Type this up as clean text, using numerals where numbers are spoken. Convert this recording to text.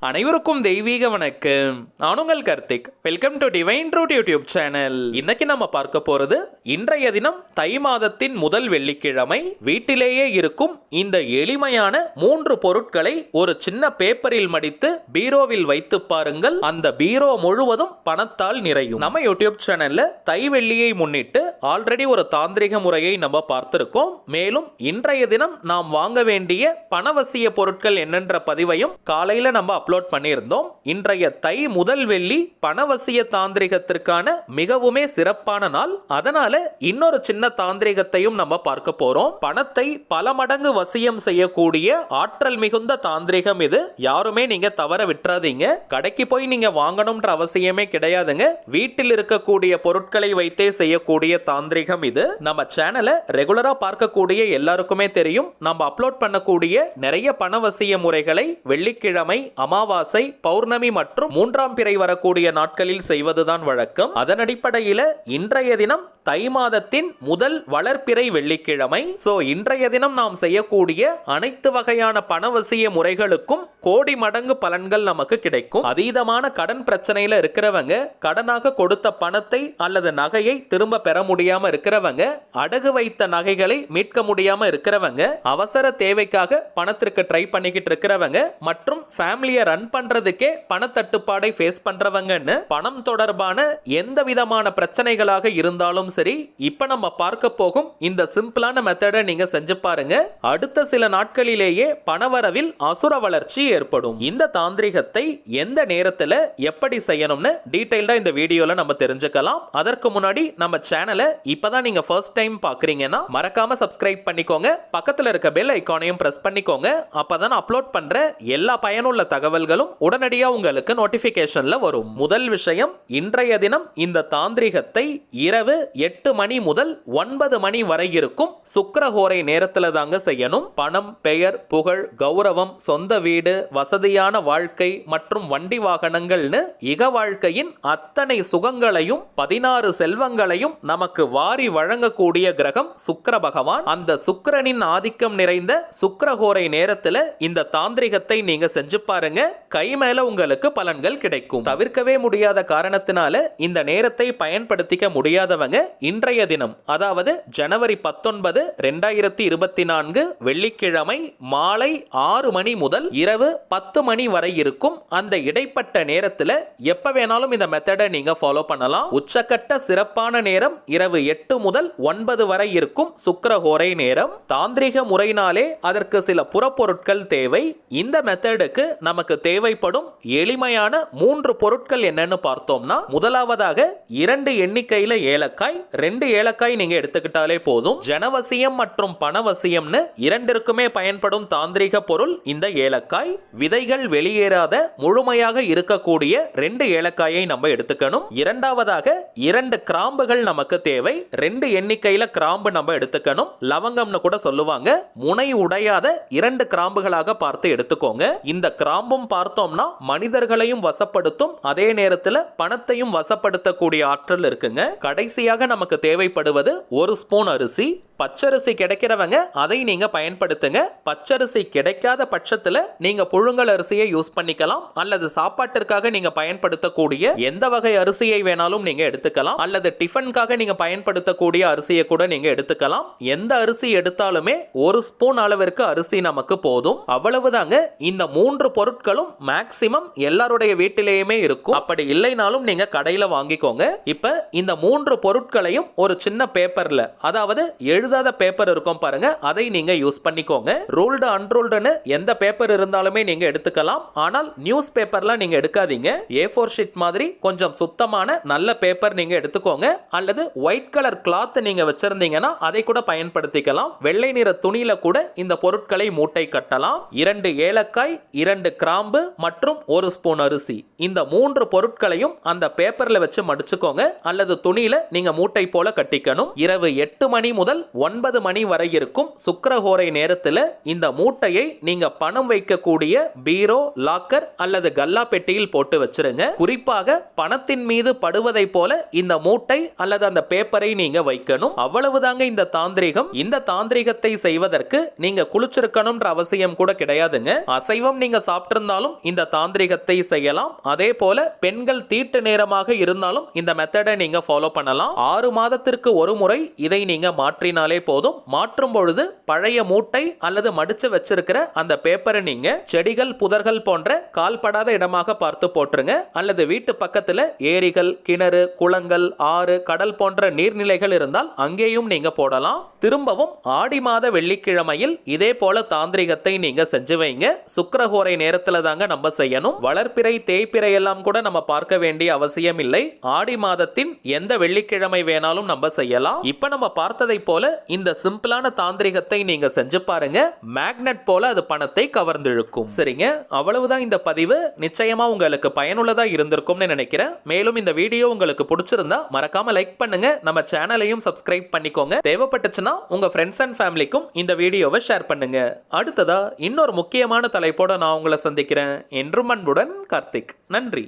அனைவருக்கும் தெய்வீக வணக்கம். நான் உங்கள் Karthik. Welcome to divine truth YouTube channel. இன்னைக்கு நம்ம பார்க்க போறது இன்றைய தினம் தை மாதத்தின் முதல் வெள்ளிக்கிழமை. வீட்டிலேயே இருக்கும் இந்த எளிமையான 3 பொருட்களை ஒரு சின்ன பேப்பரில் மடித்து பீரோவில் வைத்து பாருங்கள். அந்த பீரோ முழுவதும் பணத்தால் நிறையும். நம்ம யூடியூப் சேனல்ல தை வெள்ளியை முன்னிட்டு ஆல்ரெடி ஒரு தாந்திரிக முறையை நம்ம பார்த்திருக்கோம். மேலும் இன்றைய தினம் நாம் வாங்க வேண்டிய பணவசிய பொருட்கள் என்னென்ற பதிவையும் காலையில நம்ம அப்லோட் பண்ணியிருந்தோம். இன்றைய தை முதல் வெள்ளி பணவசிய தாந்திரிகத்திற்கான மிகவுமே சிறப்பான நாள். அதனால இன்னொரு சின்ன தாந்திரிகத்தையும் நம்ம பார்க்க போறோம். பணத்தை பல மடங்கு வசியம் செய்யக்கூடிய ஆற்றல் மிகுந்த தாந்திரிகம் இது. யாருமே நீங்க தவற விட்டுறாதீங்க. கடைக்கு போய் நீங்க வாங்கணும்ன்ற அவசியமே கிடையாதுங்க. வீட்டில் இருக்கக்கூடிய பொருட்களை வைத்தே செய்யக்கூடிய தாந்திரிகம் இது. நம்ம சேனலை ரெகுலரா பார்க்கக்கூடிய எல்லாருக்குமே தெரியும். நம்ம அப்லோட் பண்ணக்கூடிய நிறைய பணவசிய முறைகளை வெள்ளிக்கிழமை, அமாவாசை, பௌர்ணமி மற்றும் 3ஆம் பிறை வரக்கூடிய நாட்களில் செய்வதுதான் வழக்கம். அதன் அடிப்படையில் இன்றைய தினம் தை மாதத்தின் முதல் வளர்ப்பிறை வெள்ளிக்கிழமை. சோ இன்றைய தினம் நாம் செய்யக்கூடிய அனைத்து வகையான பணவசிய முறைகளுக்கும் கோடி மடங்கு பலன்கள் நமக்கு கிடைக்கும். அதீதமான கடன் பிரச்சனையில இருக்கிறவங்க, கடனாக கொடுத்த பணத்தை அல்லது நகையை திரும்ப பெற முடியாம இருக்கிறவங்க, அடகு வைத்த நகைகளை மீட்க முடியாம இருக்கிறவங்க, அவசர தேவைக்காக பணத்திற்கு ட்ரை பண்ணிக்கிட்டு இருக்கிறவங்க மற்றும் ஃபேமிலியை ரன் பண்றதுக்கே பணத்தட்டுப்பாடை ஃபேஸ் பண்றவங்கன்னு பணம் தொடர்பான எந்த விதமான பிரச்சனைகளாக இருந்தாலும் சரி, இப்ப நம்ம பார்க்க போகும் இந்த சிம்பிளான மெத்தடை நீங்க செஞ்சு பாருங்க. அடுத்த சில நாட்களிலேயே பணவரவில் அசுர வளர்ச்சி ஏற்படும். இந்த தாந்திரிகத்தை எந்த நேரத்துல எப்படி செய்யணும்னு டீடைல்டா இந்த வீடியோல நம்ம தெரிஞ்சுக்கலாம். அதற்கு முன்னாடி நம்ம சேனலை இப்பதான் நீங்க ஃபர்ஸ்ட் டைம் பாக்குறீங்கன்னா மறக்காம சப்ஸ்கிரைப் பண்ணிக்கோங்க. பக்கத்துல இருக்க பெல் ஐகானையும் பிரஸ் பண்ணிக்கோங்க. அப்பதான் அப்லோட் பண்ற எல்லா பயனுள்ள தகவல்களும் உடனடியா உங்களுக்கு நோட்டிபிகேஷன்ல வரும். முதல் விஷயம், இன்றைய தினம் இந்த தாந்திரிகத்தை இரவு 8 மணி முதல் 9 மணி வரை இருக்கும் சுக்கிரஹோரை நேரத்துல தாங்க செய்யணும். பணம், பெயர், புகழ், கௌரவம், சொந்த வீடு, வசதியான வாழ்க்கை மற்றும் வண்டி வாகனங்கள்னு இக வாழ்க்கையின் அத்தனை சுகங்களையும் 16 செல்வங்களையும் நமக்கு வாரி வழங்கக்கூடிய கிரகம் சுக்கிர பகவான். அந்த சுக்கிரனின் ஆதிக்கம் நிறைந்த சுக்கிரஹோரை நேரத்துல இந்த தாந்திரிகத்தை நீங்க செஞ்சு பாருங்க. கை மேல உங்களுக்கு பலன்கள் கிடைக்கும். தவிர்க்கவே முடியாத காரணத்தினால இந்த நேரத்தை பயன்படுத்திக்க முடியாதவங்க இன்றைய தினம், அதாவது ஜனவரி 19, 2024 வெள்ளிக்கிழமை மாலை 6 மணி முதல் இரவு 10 மணி வரை இருக்கும் அந்த இடைப்பட்ட நேரத்தில் எப்ப வேணாலும் இந்த மெத்தடை நீங்க ஃபாலோ பண்ணலாம். உச்சக்கட்ட சிறப்பான நேரம் இரவு 8 முதல் 9 வரை இருக்கும் சுக்கிரஹோரை நேரம். தாந்திரிக முறையினாலே அதற்கு சில புறப்பொருட்கள் தேவை. இந்த மெத்தடுக்கு நமக்கு தேவைப்படும் எளிமையான 3 பொருட்கள் என்னன்னு பார்த்தோம்னா, முதலாவதாக 2 எண்ணிக்கையில ஏலக்காய், 2 ஏலக்காய் நீங்க எடுத்துக்கிட்டாலே போதும். ஜனவசியம் மற்றும் பணவசியம்னு இரண்டிற்குமே பயன்படும் தாந்திரிக பொருள் இந்த ஏலக்காய். விதைகள் வெளியேறாத முழுமையாக இருக்கக்கூடிய 2 ஏலக்காயை நம்ம எடுத்துக்கணும். இரண்டாவதாக 2 கிராம்புகள் நமக்கு தேவை. 2 எண்ணிக்கையில கிராம்பு நம்ம எடுத்துக்கணும். லவங்கம்னு கூட சொல்லுவாங்க. முனை உடையாத 2 கிராம்புகளாக பார்த்து எடுத்துக்கோங்க. இந்த கிராம்பும் பார்த்தோம்னா மனிதர்களையும் வசப்படுத்தும், அதே நேரத்தில் பணத்தையும் வசப்படுத்தக்கூடிய ஆற்றல் இருக்குங்க. கடைசியாக நமக்கு தேவைப்படுவது 1 ஸ்பூன் அரிசி. பச்சரிசி கிடைக்கிறவங்க அதை நீங்க பயன்படுத்துங்க. பச்சரிசி கிடைக்காத பட்சத்தில் நீங்க புழுங்கல் அரிசியை யூஸ் பண்ணிக்கலாம். அல்லது சாப்பாட்டிற்காக நீங்க பயன்படுத்தக்கூடிய எந்த வகை அரிசியை வேணாலும் நீங்க எடுத்துக்கலாம். அல்லது டிஃபனுக்காக நீங்க பயன்படுத்தக்கூடிய அரிசியை கூட நீங்க எடுத்துக்கலாம். எந்த அரிசி எடுத்தாலுமே 1 ஸ்பூன் அளவிற்கு அரிசி நமக்கு போதும். அவ்வளவுதாங்க. இந்த 3 பொருட்களும் மேக்சிமம் எல்லாருடைய வீட்டிலேயுமே இருக்கும். அப்படி இல்லைனாலும் நீங்க கடையில வாங்கிக்கோங்க. இப்ப இந்த 3 பொருட்களையும் ஒரு சின்ன பேப்பர்ல, அதாவது எழுதாத பேப்பர் இருக்கும் பாருங்க, அதை நீங்க யூஸ் பண்ணிக்கோங்க. ரூல்டு அன்ரூல்டுன்னு எந்த பேப்பர் இருந்தாலுமே நீங்க எடுத்துக்கலாம். ஆனால் நியூஸ் பேப்பர்லாம் நீங்க எடுக்காதீங்க. A4 ஷீட் மாதிரி கொஞ்சம் சுத்தமான நல்ல பேப்பர் நீங்க எடுத்துக்கோங்க. அல்லது ஒயிட் கலர் கிளாத் நீங்க வச்சிருந்தீங்கன்னா அதை கூட பயன்படுத்திக்கலாம். வெள்ளை நிற துணியில கூட இந்த பொருட்களை மூட்டை கட்டலாம். 2 ஏலக்காய், 2 கிராம்பு மற்றும் 1 ஸ்பூன் அரிசி, இந்த 3 பொருட்களையும் அந்த பேப்பர்ல வச்சு மடிச்சுக்கோங்க. அல்லது துணியில நீங்க மூட்டை போல கட்டிக்கணும். இரவு 8 மணி முதல் 9 மணி வரை இருக்கும் சுக்கிரஹோரை நேரத்துல இந்த மூட்டையை நீங்க பணம் வைக்கக்கூடிய பீரோ, லாக்கர் அல்லது கல்லா பெட்டியில் போட்டு வச்சிருங்க. குறிப்பாக பணத்தின் மீது படுவதை போல இந்த மூட்டை அல்லது அந்த பேப்பரை நீங்க வைக்கணும். அவ்வளவுதாங்க இந்த தாந்திரிகம். இந்த தாந்திரிகத்தை செய்வதற்கு நீங்க குளிச்சிருக்கணும்ன்ற அவசியம் கூட கிடையாதுங்க. அசைவம் நீங்க சாப்பிட்டிருந்தாலும் இந்த தாந்திரிகத்தை செய்யலாம். அதே போல பெண்கள் தீட்டு நேரமாக இருந்தாலும் இந்த மெத்தடை நீங்க ஃபாலோ பண்ணலாம். 6 மாதத்திற்கு ஒரு முறை இதை நீங்க மாற்றினாலே போதும். மாற்றும் பொழுது பழைய மூட்டை அல்லது மடிச்சு வச்சிருக்கிற அந்த பேப்பரை நீங்க செடிகள், புதர்கள் போன்ற கால்படாத இடமாக பார்த்து போட்டுருங்க. அல்லது வீட்டு பக்கத்துல ஏரிகள், கிணறு, குளங்கள், ஆறு, கடல் போன்ற நீர்நிலைகள் இருந்தால் அங்கேயும் நீங்க போடலாம். திரும்பவும் ஆடி மாத வெள்ளிக்கிழமையில் இதே போல தாந்திரிகத்தை நீங்க செஞ்சு வைங்க. சுக்கிரஹோரை நேரத்துல தாங்க நம்ம செய்யணும். வளர்ப்பிறை, தேய்பிறை எல்லாம் கூட நம்ம பார்க்க வேண்டிய அவசியம் இல்லை. ஆடி மாதத்தின் எந்த வெள்ளிக்கிழமை வேணாலும் நம்ம செய்யலாம். இப்ப நம்ம பார்த்ததை போல இந்த சிம்பிளான தாந்திரிகத்தை நீங்க செஞ்சு பாருங்க. மேக்னெட் போல அது பணத்தை கவர்ந்திழுக்கும். சரிங்க, அவ்வளவுதான் இந்த பதிவு. நிச்சயமா உங்களுக்கு பயனுள்ளதா இருந்திருக்கும்னு நினைக்கிறேன். மேலும் இந்த வீடியோ உங்களுக்கு பிடிச்சிருந்தா மறக்காம லைக் பண்ணுங்க. நம்ம சேனலையும் சப்ஸ்கிரைப் பண்ணிக்கோங்க. தேவைப்பட்டுச்சுன்னா உங்க ஃப்ரெண்ட்ஸ் அண்ட் ஃபேமிலிக்கும் இந்த வீடியோவை ஷேர் பண்ணுங்க. அடுத்ததா இன்னொரு முக்கியமான தலைப்போட நான் உங்களை சந்திக்கிறேன். என்றும் அன்புடன் கார்த்திக். நன்றி.